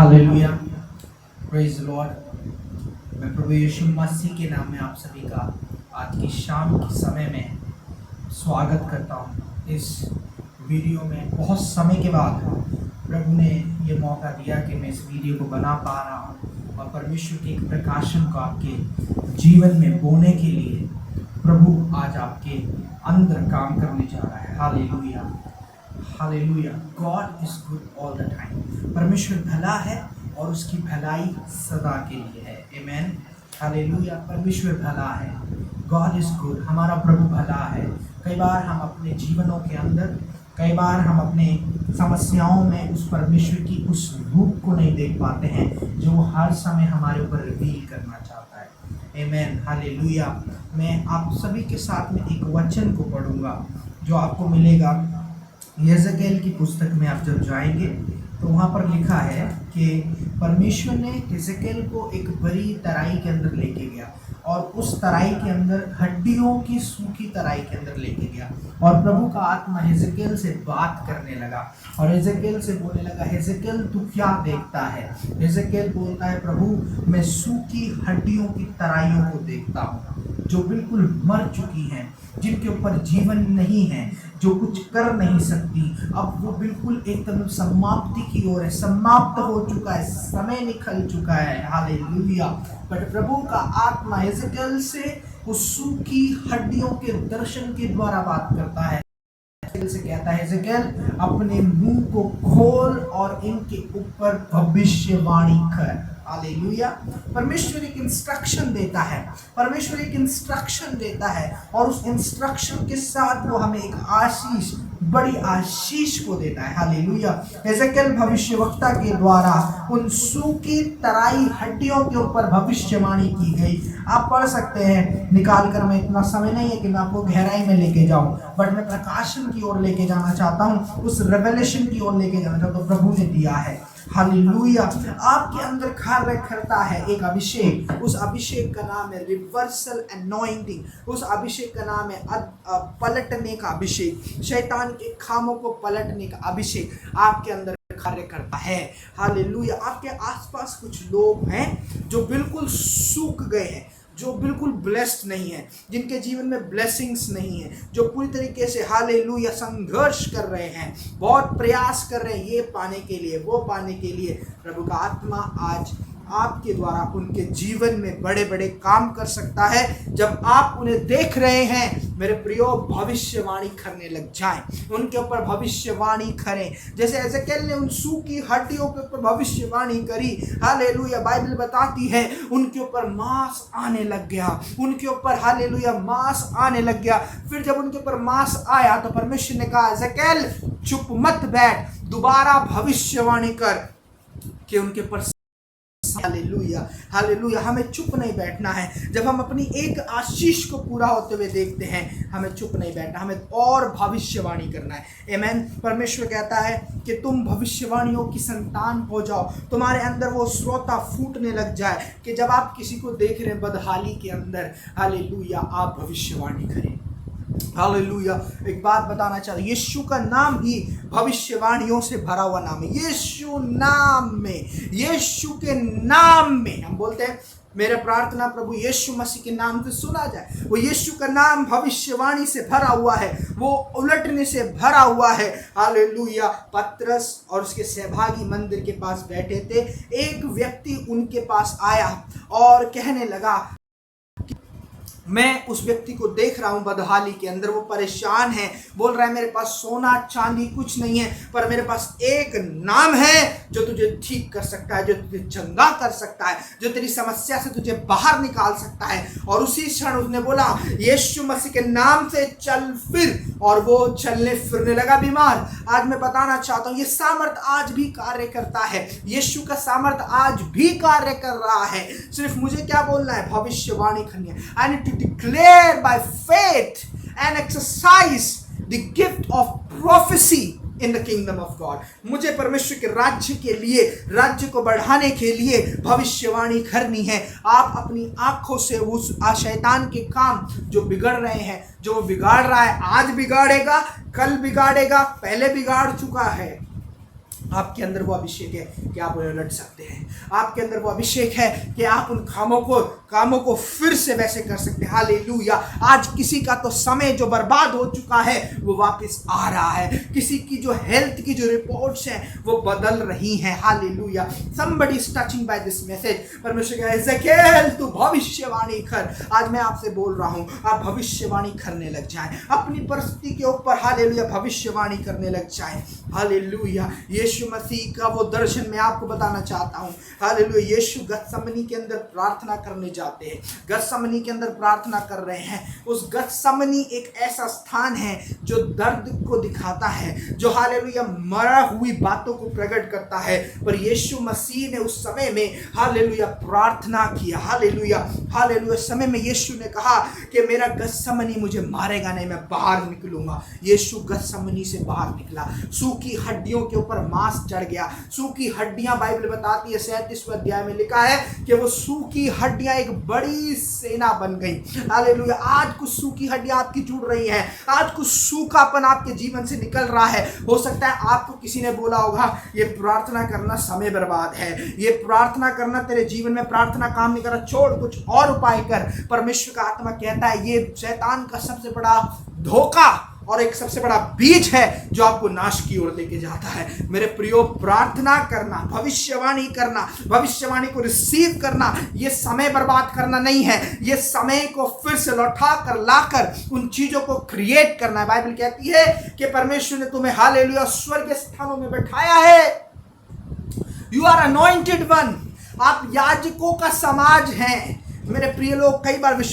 Hallelujah, praise Lord. मैं प्रभु यीशु मसीह के नाम में आप सभी का आज की शाम के समय में स्वागत करता हूँ। इस वीडियो में बहुत समय के बाद प्रभु ने ये मौका दिया कि मैं इस वीडियो को बना पा रहा हूँ और परमेश्वर के एक प्रकाशन को आपके जीवन में बोने के लिए प्रभु आज आपके अंदर काम करने जा रहा है। Hallelujah, hallelujah. God is good all the time. परमेश्वर भला है और उसकी भलाई सदा के लिए है। आमेन, हालेलुया। परमेश्वर भला है, गॉड इज गुड। हमारा प्रभु भला है। कई बार हम अपने जीवनों के अंदर, कई बार हम अपने समस्याओं में उस परमेश्वर की उस रूप को नहीं देख पाते हैं जो वो हर समय हमारे ऊपर रिवील करना चाहता है। आमेन, हालेलुया। मैं आप सभी के साथ में एक वचन को पढ़ूंगा जो आपको मिलेगा यहेजकेल की पुस्तक में। आप जब जाएंगे तो वहाँ पर लिखा है कि परमेश्वर ने यहेजकेल को एक बड़ी तराई के अंदर लेके गया और उस तराई के अंदर हड्डियों की सूखी तराई के अंदर लेके गया और प्रभु का आत्मा यहेजकेल से बात करने लगा और यहेजकेल से बोलने लगा, यहेजकेल तू क्या देखता है? यहेजकेल बोलता है, प्रभु मैं सूखी हड्डियों की तराइयों को देखता हूँ जो बिल्कुल मर चुकी हैं, जिनके ऊपर जीवन नहीं है, जो कुछ कर नहीं सकती। अब वो बिल्कुल एकदम समाप्ति की ओर है, समाप्त हो चुका है, समय निकल चुका है। हालेलुया। बट प्रभु का आत्मा यहेजकेल से उस सूखी हड्डियों के दर्शन के द्वारा बात करता है। से कहता है, यहेजकेल अपने मुंह को खोल और इनके ऊपर भविष्यवाणी कर। हालेलुया। परमेश्वर एक इंस्ट्रक्शन देता है, परमेश्वर एक इंस्ट्रक्शन देता है और उस इंस्ट्रक्शन के साथ वो हमें एक आशीष, बड़ी आशीष को देता है। हालेलुया। यहेजकेल भविष्यवक्ता के द्वारा उन सूखी तराई हड्डियों के ऊपर भविष्यवाणी की गई। आप पढ़ सकते हैं निकाल कर। मैं इतना समय नहीं है कि मैं आपको गहराई में लेके जाऊं, बट मैं प्रकाशन की ओर लेके जाना चाहता हूं, उस रेवलेशन की ओर लेके जाना चाहता हूं। प्रभु ने दिया है। हालेलुया। आपके अंदर कार्य करता है एक अभिषेक। उस अभिषेक का नाम है रिवर्सल एनॉइंटिंग। उस अभिषेक का नाम है पलटने का अभिषेक, शैतान के खामों को पलटने का अभिषेक आपके अंदर कार्य करता है। हालेलुया। आपके आसपास कुछ लोग हैं जो बिल्कुल सूख गए हैं, जो बिल्कुल ब्लेस्ड नहीं है, जिनके जीवन में ब्लेसिंग्स नहीं है, जो पूरी तरीके से हालेलुया संघर्ष कर रहे हैं, बहुत प्रयास कर रहे हैं ये पाने के लिए, वो पाने के लिए। प्रभु का आत्मा आज आपके द्वारा उनके जीवन में बड़े बड़े काम कर सकता है। जब आप उन्हें देख रहे हैं मेरे प्रियो, भविष्यवाणी करने लग जाएं, उनके ऊपर भविष्यवाणी करें जैसे यहेजकेल ने उन सूखी हड्डियों के ऊपर भविष्यवाणी करी। हालेलुया। बाइबल बताती है उनके ऊपर मांस आने लग गया, उनके ऊपर हालेलुया मांस आने लग गया। फिर जब उनके ऊपर मांस आया तो परमेश्वर ने कहा, यहेजकेल चुप मत बैठ, दोबारा भविष्यवाणी कर कि उनके ऊपर। Hallelujah, hallelujah. हमें चुप नहीं बैठना है। जब हम अपनी एक आशीष को पूरा होते हुए देखते हैं, हमें चुप नहीं बैठना, हमें और भविष्यवाणी करना है। आमेन। परमेश्वर कहता है कि तुम भविष्यवाणियों की संतान हो जाओ, तुम्हारे अंदर वो श्रोता फूटने लग जाए कि जब आप किसी को देख रहे हैं बदहाली के अंदर, हालेलुया, आप भविष्यवाणी करें। हालेलुया। एक बात बताना चाहता हूं, यीशु का नाम ही भविष्यवाणियों से भरा हुआ नाम है। यीशु नाम में, यीशु के नाम में हम बोलते हैं मेरा प्रार्थना प्रभु यीशु मसीह के नाम से सुना जाए। वो यीशु का नाम भविष्यवाणी से भरा हुआ है, वो उलटने से भरा हुआ है। हालेलुया। पतरस और उसके सहभागी मंदिर के पास बैठे थे। एक व्यक्ति उनके पास आया और कहने लगा, मैं उस व्यक्ति को देख रहा हूं बदहाली के अंदर, वो परेशान है, बोल रहा है मेरे पास सोना चांदी कुछ नहीं है, पर मेरे पास एक नाम है जो तुझे ठीक कर सकता है, जो तुझे चंगा कर सकता है, जो तेरी समस्या से तुझे बाहर निकाल सकता है। और उसी क्षण उसने बोला, यीशु मसीह के नाम से चल फिर, और वो चलने फिरने लगा बीमार। आज मैं बताना चाहता हूं, ये सामर्थ आज भी कार्य करता है। यीशु का सामर्थ आज भी कार्य कर रहा है। सिर्फ मुझे क्या बोलना है? भविष्यवाणी करनी है। I need to declare by faith and exercise the gift of prophecy in the kingdom of God। मुझे परमेश्वर के राज्य के लिए, राज्य को बढ़ाने के लिए भविष्यवाणी करनी है। आप अपनी आंखों से उस शैतान के काम जो बिगड़ रहे हैं, जो वो बिगाड़ रहा है, आज बिगाड़ेगा, कल बिगाड़ेगा, पहले बिगाड़ चुका है, आपके अंदर वो अभिषेक है कि आप उन्हें लड़ सकते हैं। आपके अंदर वो अभिषेक है कि आप उन कामों को फिर से वैसे कर सकते हैं। हालेलुया। आज किसी का तो समय जो बर्बाद हो चुका है वो वापस आ रहा है। किसी की जो हेल्थ की जो रिपोर्ट्स हैं वो बदल रही हैं। Hallelujah. somebody is touching by this message। परमेश्वर कह रहा है एजेकिएल तू भविष्यवाणी कर। आज मैं आपसे बोल रहा हूं, आप भविष्यवाणी करने लग जाएं अपनी परिस्थिति के ऊपर। हालेलुया। भविष्यवाणी करने लग जाएं। हालेलुया। यीशु मसीह का वो दर्शन मैं आपको बताना चाहता हूँ। हालेलुया। यीशु गतसमनी के अंदर प्रार्थना करने जाते हैं, गतसमनी के अंदर प्रार्थना कर रहे हैं। उस गतसमनी एक ऐसा स्थान है जो दर्द को दिखाता है, जो हालेलुया मरा हुई बातों को प्रकट करता है। पर यीशु मसीह ने उस समय में हालेलुया प्रार्थना किया। हालेलुया। हालेलुया। समय में यीशु ने कहा कि मेरा गतसमनी मुझे मारेगा नहीं, मैं बाहर निकलूंगा। यीशु गतसमनी से बाहर निकला। सूखी हड्डियों के ऊपर मांस चढ़ गया। सूखी हड्डियां, बाइबल बताती है 37वें अध्याय में लिखा है कि वो सूखी हड्डियां एक बड़ी सेना बन गई। हालेलुया। आज कुछ सूखी हड्डियां आपकी जुड़ रही हैं, आज कुछ सूखापन आपके जीवन से निकल रहा है। हो सकता है आपको किसी ने बोला होगा ये प्रार्थना करना समय बर्बाद है, ये प्रार्थना करना तेरे जीवन में प्रार्थना काम नहीं कर रहा, छोड़ कुछ और उपाय कर। परमेश्वर का आत्मा कहता है ये शैतान का सबसे बड़ा धोखा और एक सबसे बड़ा बीज है जो आपको नाश की ओर लेके जाता है। मेरे प्रियो, प्रार्थना करना, भविष्यवाणी करना, भविष्यवाणी को रिसीव करना, ये समय बर्बाद करना नहीं है, ये समय को फिर से लौटा कर लाकर उन चीजों को क्रिएट करना है। बाइबल कहती है कि परमेश्वर ने तुम्हें हालेलुया स्वर्ग स्थानों में बैठाया है। You are anointed one. आप याजकों का समाज हैं। मेरे प्रिय लोग, कई बार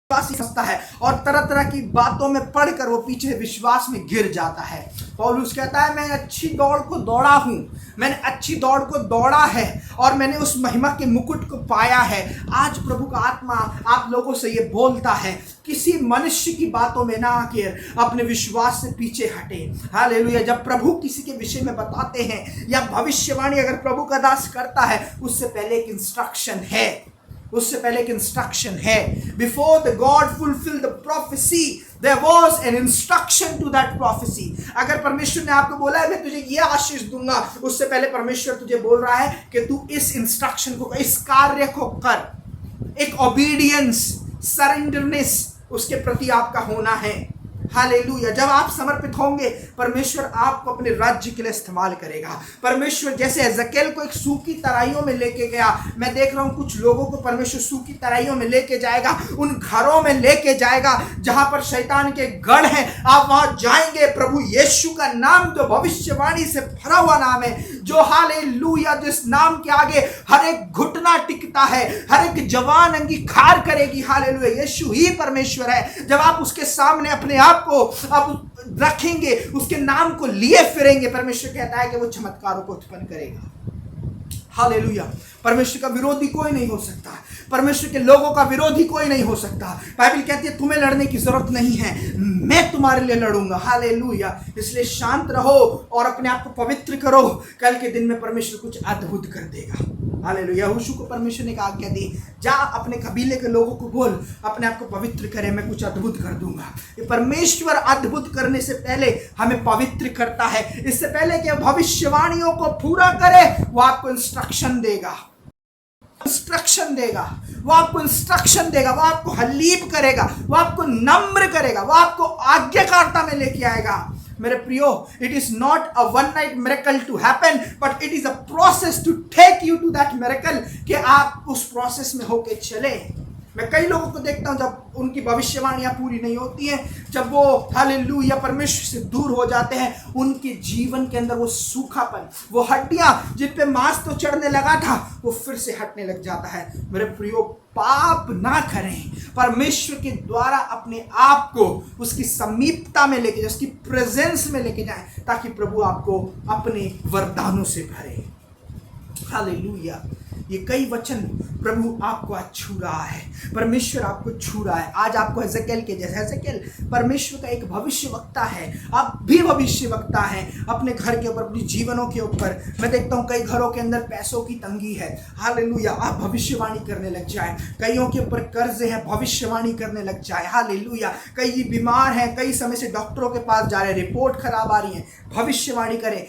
समझता है और तरह तरह की बातों में पढ़कर वो पीछे विश्वास में गिर जाता है। पौलुस कहता है मैं अच्छी दौड़ को दौड़ा हूं, मैंने अच्छी दौड़ को दौड़ा है और मैंने उस महिमा के मुकुट को पाया है। आज प्रभु का आत्मा आप लोगों से ये बोलता है, किसी मनुष्य की बातों में ना आकर अपने विश्वास से पीछे हटे। हालेलुया। जब प्रभु किसी के विषय में बताते हैं या भविष्यवाणी अगर प्रभु का दास करता है, उससे पहले एक इंस्ट्रक्शन है, उससे पहले एक इंस्ट्रक्शन है। Before the God fulfil the prophecy there was an instruction to that prophecy. अगर परमेश्वर ने आपको बोला है मैं तुझे ये आशीष दूंगा, उससे पहले परमेश्वर तुझे बोल रहा है कि तू इस इंस्ट्रक्शन को, इस कार्य को कर। एक ओबीडियंस, सरेंडरनेस उसके प्रति आपका होना है। हालेलुया। जब आप समर्पित होंगे, परमेश्वर आपको अपने राज्य के लिए इस्तेमाल करेगा। परमेश्वर जैसे एजेकिएल को एक सूखी तराइयों में लेके गया, मैं देख रहा हूं कुछ लोगों को परमेश्वर सूखी तराइयों में लेके जाएगा, उन घरों में लेके जाएगा जहां पर शैतान के गढ़ हैं। आप वहां जाएंगे, प्रभु यीशु का नाम जो भविष्यवाणी से भरा हुआ नाम है, जो हालेलुया जिस नाम के आगे हर एक घुटना टिकता है, हर एक जवान अंगीकार करेगी। हालेलुया। यीशु ही परमेश्वर है। जब आप उसके सामने अपने आप को आप रखेंगे, उसके नाम को लिए फिरेंगे, परमेश्वर कहता है कि वो चमत्कारों को उत्पन्न करेगा। हालेलुया। परमेश्वर का विरोधी कोई नहीं हो सकता, परमेश्वर के लोगों का विरोधी कोई नहीं हो सकता। बाइबल कहती है तुम्हें लड़ने की जरूरत नहीं है, मैं तुम्हारे लिए लड़ूंगा। हालेलुया। इसलिए शांत रहो और अपने आप को पवित्र करो, कल के दिन में परमेश्वर कुछ अद्भुत कर देगा। हालेलुया। यहोशू को परमेश्वर ने आज्ञा दी, जा अपने कबीले के लोगों को बोल अपने आप को पवित्र करे, मैं कुछ अद्भुत कर दूंगा। ये परमेश्वर अद्भुत करने से पहले हमें पवित्र करता है। इससे पहले कि भविष्यवाणियों को पूरा करे, वो आपको इंस्ट्रक्शन देगा, इंस्ट्रक्शन देगा, वो आपको इंस्ट्रक्शन देगा, वो आपको हलीब करेगा, वो आपको नम्र करेगा, वो आपको आज्ञाकारिता में लेके आएगा। मेरे प्रियो, it is not a one night miracle to happen, but it is a process to take you to that miracle, कि आप उस प्रोसेस में होके चले। मैं कई लोगों को देखता हूं जब उनकी भविष्यवाणियां पूरी नहीं होती हैं, जब वो हालेलुया परमेश्वर से दूर हो जाते हैं, उनके जीवन के अंदर वो सूखापन, वो हड्डियां जिन पे मांस तो चढ़ने लगा था वो फिर से हटने लग जाता है। मेरे प्रियो, पाप ना करें, परमेश्वर के द्वारा अपने आप को उसकी समीपता में लेके जाए, उसकी प्रेजेंस में लेके जाएं, ताकि प्रभु आपको अपने वरदानों से भरे। हालेलुया। ये कई वचन प्रभु आपको आज छू रहा है, परमेश्वर आपको छू रहा है। आज आपको एजेकिएल के जैसे, एजेकिएल परमेश्वर का एक भविष्यवक्ता है, आप भी भविष्यवक्ता हैं अपने घर के ऊपर, अपनी जीवनों के ऊपर। मैं देखता हूँ कई घरों के अंदर पैसों की तंगी है, हालेलुया, आप भविष्यवाणी करने लग जाए। कईयों के ऊपर कर्ज है, भविष्यवाणी करने लग जाए। हालेलुया। कई बीमार हैं, कई समय से डॉक्टरों के पास जा रहे हैं, रिपोर्ट खराब आ रही है, भविष्यवाणी करें,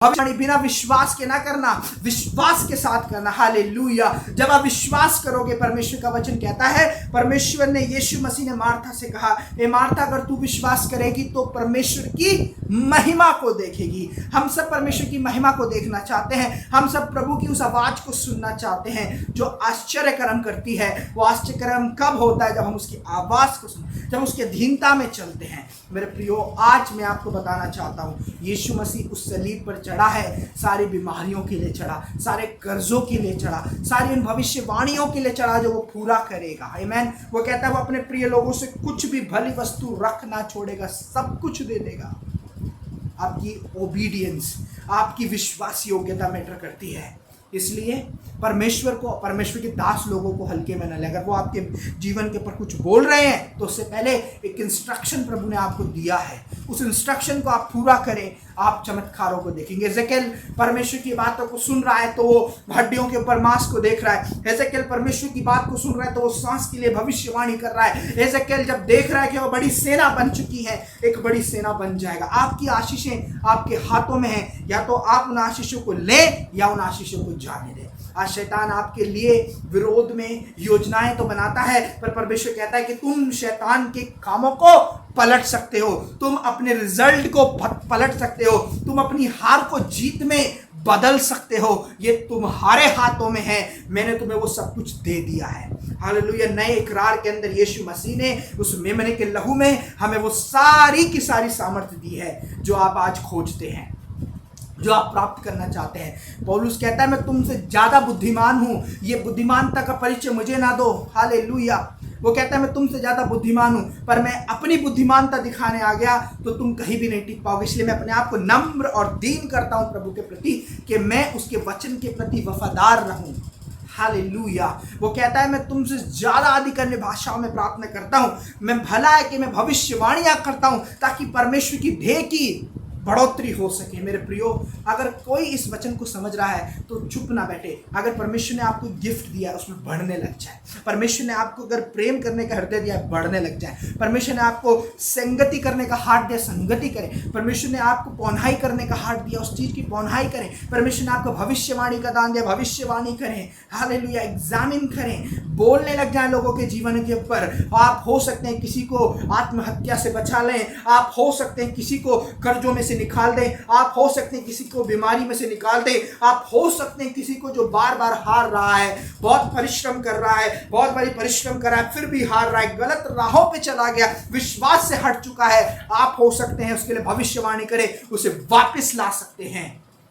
भविष्यवाणी बिना विश्वास के ना करना, विश्वास के साथ करना। हालेलुया। जब आप विश्वास करोगे, परमेश्वर का वचन कहता है, परमेश्वर ने, यीशु मसीह ने मार्था से कहा, ए मार्था, अगर तू विश्वास करेगी तो परमेश्वर की महिमा को देखेगी। हम सब परमेश्वर की महिमा को देखना चाहते हैं। हम सब प्रभु की उस आवाज को सुनना चाहते हैं जो आश्चर्य कर्म करती है। वो आश्चर्य कर्म कब होता है? जब हम उसकी आवाज को सुनते, जब उसके अधीनता में चलते हैं। मेरे प्रियो, आज मैं आपको बताना चाहता हूँ, यीशु मसीह उस सलीब पर चढ़ा है, सारी बीमारियों के लिए चढ़ा, सारे कर्जों के लिए चढ़ा, सारी उन भविष्यवाणियों के लिए चढ़ा जो वो पूरा करेगा। आमीन। वो कहता है वो अपने प्रिय लोगों से कुछ भी भली वस्तु रख ना छोड़ेगा, सब कुछ दे देगा। आपकी ओबीडियंस, आपकी विश्वास योग्यता मैटर करती है। इसलिए परमेश्वर को, परमेश्वर के दास लोगों को हल्के में न ले। अगर वो आपके जीवन के ऊपर कुछ बोल रहे हैं तो उससे पहले एक इंस्ट्रक्शन प्रभु ने आपको दिया है, उस इंस्ट्रक्शन को आप पूरा करें, आप चमत्कारों को देखेंगे। एजेकियल परमेश्वर की बातों को सुन रहा है तो वो हड्डियों के ऊपर मांस को देख रहा है। एजेकियल परमेश्वर की बात को सुन रहा है तो वो सांस के लिए भविष्यवाणी कर रहा है। एजेकियल जब देख रहा है कि वो बड़ी सेना बन चुकी है, एक बड़ी सेना बन जाएगा। आपकी आशीषें आपके हाथों में है, या तो आप उन आशीषों को लें या उन आशीषों को जाने दें। आज शैतान आपके लिए विरोध में योजनाएं तो बनाता है, पर परमेश्वर कहता है कि तुम शैतान के कामों को पलट सकते हो, तुम अपने रिजल्ट को पलट सकते हो, तुम अपनी हार को जीत में बदल सकते हो। ये तुम्हारे हाथों में है, मैंने तुम्हें वो सब कुछ दे दिया है। हालेलुया। नए इकरार के अंदर यीशु मसीह ने उस मेमने के लहू में हमें वो सारी की सारी सामर्थ्य दी है जो आप आज खोजते हैं, जो आप प्राप्त करना चाहते हैं। पौलुस कहता है मैं तुमसे ज्यादा बुद्धिमान हूं, ये बुद्धिमानता का परिचय मुझे ना दो। हालेलुया। वो कहता है मैं तुमसे ज्यादा बुद्धिमान हूं, पर मैं अपनी बुद्धिमानता दिखाने आ गया तो तुम कहीं भी नहीं टिक पाओगे। इसलिए मैं अपने आप को नम्र और दीन करता हूं प्रभु के प्रति, कि मैं उसके वचन के प्रति वफादार रहूं। हालेलुया। वो कहता है मैं तुमसे ज्यादा अधिक अन्य भाषाओं में प्रार्थना करता हूं, मैं भला है कि मैं भविष्यवाणियां करता हूं ताकि परमेश्वर की देह की बढ़ोतरी हो सके। मेरे प्रियो, अगर कोई इस वचन को समझ रहा है तो चुप ना बैठे। अगर परमेश्वर ने आपको गिफ्ट दिया है उसमें बढ़ने लग जाए। परमेश्वर ने आपको अगर प्रेम करने का हृदय दिया है, बढ़ने लग जाए। परमेश्वर ने आपको संगति करने का हार्ट दिया, संगति करें। परमेश्वर ने आपको पौन्हाई करने का हार्ट दिया, उस चीज की पौन्हाई करें। परमेश्वर ने आपको भविष्यवाणी का दान दिया, भविष्यवाणी करें। हालेलुया। एग्जामिन करें, बोलने लग जाए लोगों के जीवन के ऊपर। आप हो सकते हैं किसी को आत्महत्या से बचा लें, आप हो सकते हैं किसी को कर्जों में से निकाल दें, आप हो सकते हैं किसी को बीमारी में से निकाल दें, आप हो सकते हैं किसी को जो बार बार हार रहा है, बहुत परिश्रम कर रहा है, बहुत बड़ी परिश्रम कर रहा है, फिर भी हार रहा है, गलत राहों पे चला गया, विश्वास से हट चुका है, आप हो सकते हैं उसके लिए भविष्यवाणी करें, उसे वापस ला सकते हैं।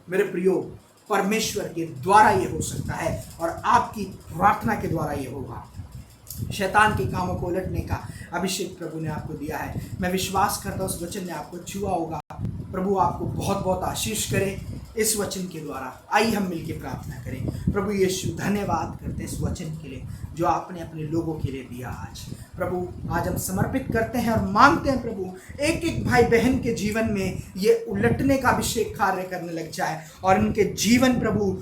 मेरे प्रियो, परमेश्वर के द्वारा ये हो सकता है और आपकी प्रार्थना के द्वारा ये होगा। शैतान के कामों को उलटने का अभिषेक प्रभु ने आपको दिया है। मैं विश्वास करता हूँ उस वचन ने आपको छुआ होगा। प्रभु आपको बहुत बहुत आशीष करे इस वचन के द्वारा। आइए हम मिलकर प्रार्थना करें। प्रभु यीशु, धन्यवाद करते हैं इस वचन के लिए जो आपने अपने लोगों के लिए दिया। आज प्रभु, आज हम समर्पित करते हैं और मांगते हैं प्रभु, एक एक भाई बहन के जीवन में ये उलटने का अभिषेक कार्य करने लग जाए और उनके जीवन प्रभु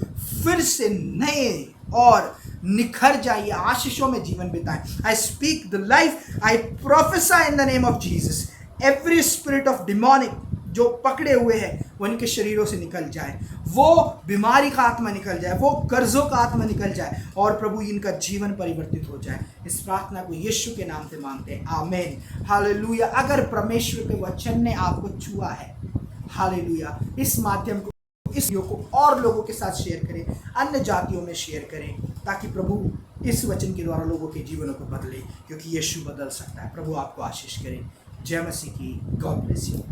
फिर से नए और निखर जाइए, आशीषों में जीवन बिताएं। I speak the life, I प्रोफेसाई in the name of Jesus. Every spirit of demonic जो पकड़े हुए हैं वो इनके शरीरों से निकल जाए, वो बीमारी का आत्मा निकल जाए, वो कर्जों का आत्मा निकल जाए और प्रभु इनका जीवन परिवर्तित हो जाए। इस प्रार्थना को यीशु के नाम से मांगते हैं, आमीन। हालेलुया। अगर परमेश्वर के वचन ने आपको छुआ है, हालेलुया, इस माध्यम को, इस वीडियो को और लोगों के साथ शेयर करें, अन्य जातियों में शेयर करें, ताकि प्रभु इस वचन के द्वारा लोगों के जीवनों को बदले, क्योंकि यीशु बदल सकता है। प्रभु आपको आशीष करें। जय मसीह की। God bless you.